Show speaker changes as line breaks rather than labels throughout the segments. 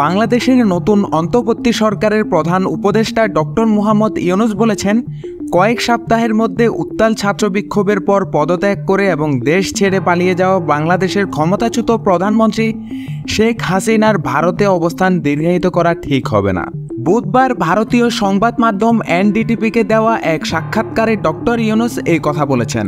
বাংলাদেশের নতুন অন্তর্বর্তী সরকারের প্রধান উপদেষ্টা ডক্টর মোহাম্মদ ইউনূস বলেছেন, কয়েক সপ্তাহের মধ্যে উত্তাল ছাত্র বিক্ষোভের পর পদত্যাগ করে এবং দেশ ছেড়ে পালিয়ে যাওয়া বাংলাদেশের ক্ষমতাচ্যুত প্রধানমন্ত্রী শেখ হাসিনার ভারতে অবস্থান দীর্ঘায়িত করা ঠিক হবে না। বুধবার ভারতীয় সংবাদ মাধ্যম এনডিটিভিকে দেওয়া এক সাক্ষাৎকারে ডক্টর ইউনূস এই কথা বলেছেন।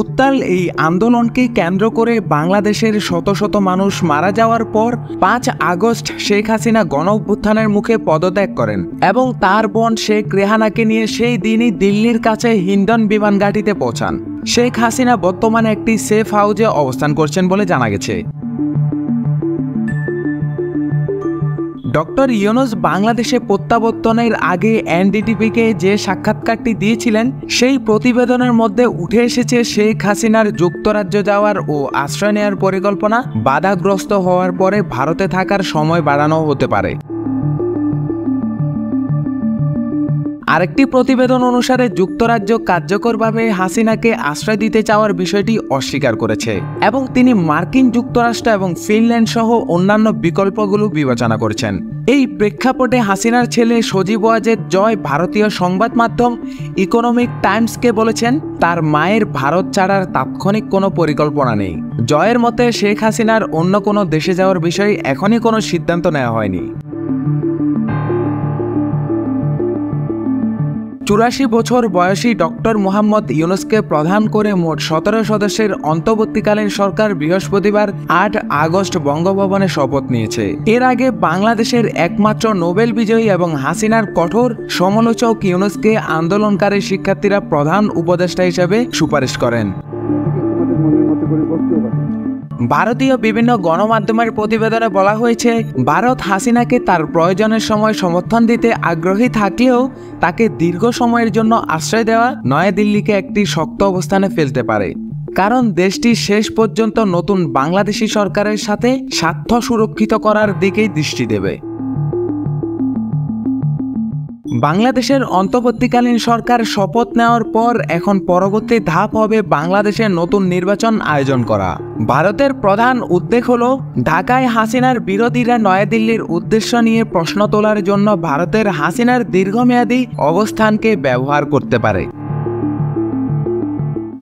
উত্তাল এই আন্দোলনকে কেন্দ্র করে বাংলাদেশের শত শত মানুষ মারা যাওয়ার পর ৫ আগস্ট শেখ হাসিনা গণঅভ্যুত্থানের মুখে পদত্যাগ করেন এবং তার বোন শেখ রেহানাকে নিয়ে সেই দিনই দিল্লির কাছে হিন্ডন বিমান ঘাঁটিতে পৌঁছান। শেখ হাসিনা বর্তমানে একটি সেফ হাউসে অবস্থান করছেন বলে জানা গেছে। ডক্টর ইউনূস বাংলাদেশে প্রত্যাবর্তনের আগে এনডিটিভিকে যে সাক্ষাৎকারটি দিয়েছিলেন, সেই প্রতিবেদনের মধ্যে উঠে এসেছে শেখ হাসিনার যুক্তরাজ্য যাওয়ার ও আশ্রয় নেওয়ার পরিকল্পনা বাধাগ্রস্ত হওয়ার পরে ভারতে থাকার সময় বাড়ানো হতে পারে। আরেকটি প্রতিবেদন অনুসারে যুক্তরাজ্য কার্যকরভাবে হাসিনাকে আশ্রয় দিতে চাওয়ার বিষয়টি অস্বীকার করেছে এবং তিনি মার্কিন যুক্তরাষ্ট্র এবং ফিনল্যান্ড সহ অন্যান্য বিকল্পগুলো বিবেচনা করেছেন। এই প্রেক্ষাপটে হাসিনার ছেলে সজীব ওয়াজেদ জয় ভারতীয় সংবাদ মাধ্যম ইকোনমিক টাইমসকে বলেছেন, তার মায়ের ভারত ছাড়ার তাৎক্ষণিক কোনো পরিকল্পনা নেই। জয়ের মতে শেখ হাসিনার অন্য কোনো দেশে যাওয়ার বিষয়ে এখনই কোনো সিদ্ধান্ত নেওয়া হয়নি। ৮৪ বছর বয়সী ডক্টর মোহাম্মদ ইউনূসকে প্রধান করে মোট ১৭ সদস্যের অন্তর্বর্তীকালীন সরকার বৃহস্পতিবার ৮ আগস্ট বঙ্গভবনে শপথ নিয়েছে। এর আগে বাংলাদেশের একমাত্র নোবেল বিজয়ী এবং হাসিনার কঠোর সমালোচক ইউনূসকে আন্দোলনকারী শিক্ষার্থীরা প্রধান উপদেষ্টা হিসেবে সুপারিশ করেন। ভারতীয় বিভিন্ন গণমাধ্যমের প্রতিবেদনে বলা হয়েছে, ভারত হাসিনাকে তার প্রয়োজনের সময় সমর্থন দিতে আগ্রহী থাকলেও তাকে দীর্ঘ সময়ের জন্য আশ্রয় দেওয়া নয়াদিল্লিকে একটি শক্ত অবস্থানে ফেলতে পারে, কারণ দেশটি শেষ পর্যন্ত নতুন বাংলাদেশি সরকারের সাথে স্বার্থ সুরক্ষিত করার দিকেই দৃষ্টি দেবে। বাংলাদেশের অন্তর্বর্তীকালীন সরকার শপথ নেওয়ার পর এখন পরবর্তী ধাপ হবে বাংলাদেশের নতুন নির্বাচন আয়োজন করা। ভারতের প্রধান উদ্বেগ হলো ঢাকায় হাসিনার বিরোধীরা নয়াদিল্লির উদ্দেশ্য নিয়ে প্রশ্ন তোলার জন্য ভারতের হাসিনার দীর্ঘমেয়াদী অবস্থানকে ব্যবহার করতে পারে।